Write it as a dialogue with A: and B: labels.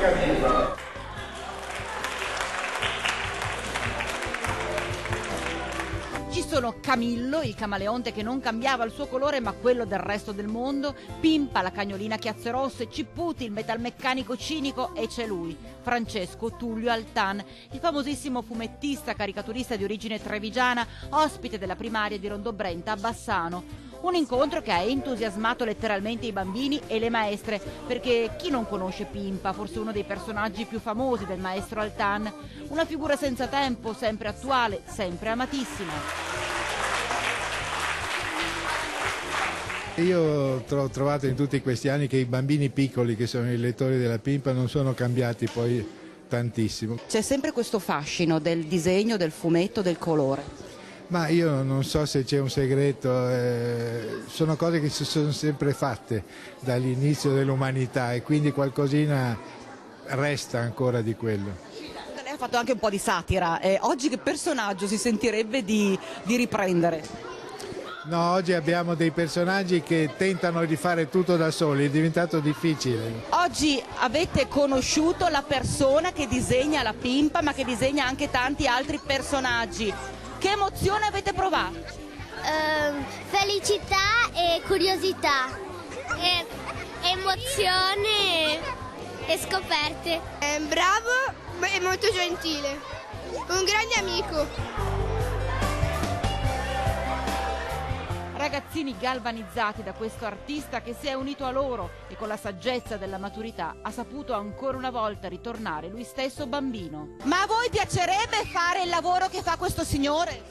A: Camillo.
B: Ci sono Camillo, il camaleonte che non cambiava il suo colore ma quello del resto del mondo, Pimpa, la cagnolina chiazze rosse, Cipputi, il metalmeccanico cinico, e c'è lui, Francesco Tullio Altan, il famosissimo fumettista caricaturista di origine trevigiana, ospite della primaria di Rondobrenta a Bassano. Un incontro che ha entusiasmato letteralmente i bambini e le maestre, perché chi non conosce Pimpa, forse uno dei personaggi più famosi del maestro Altan, una figura senza tempo, sempre attuale, sempre amatissima.
C: Io ho trovato in tutti questi anni che i bambini piccoli che sono i lettori della Pimpa non sono cambiati poi tantissimo.
B: C'è sempre questo fascino del disegno, del fumetto, del colore.
C: Ma io non so se c'è un segreto, sono cose che si sono sempre fatte dall'inizio dell'umanità e quindi qualcosina resta ancora di quello.
B: Lei ha fatto anche un po' di satira, oggi che personaggio si sentirebbe di riprendere?
C: No, oggi abbiamo dei personaggi che tentano di fare tutto da soli, è diventato difficile.
B: Oggi avete conosciuto la persona che disegna la Pimpa, ma che disegna anche tanti altri personaggi. Che emozione avete provato?
D: Felicità e curiosità, emozione e scoperte.
E: È bravo e molto gentile, un grande amico.
B: Ragazzini galvanizzati da questo artista che si è unito a loro e con la saggezza della maturità ha saputo ancora una volta ritornare lui stesso bambino. Ma a voi piacerebbe fare il lavoro che fa questo signore?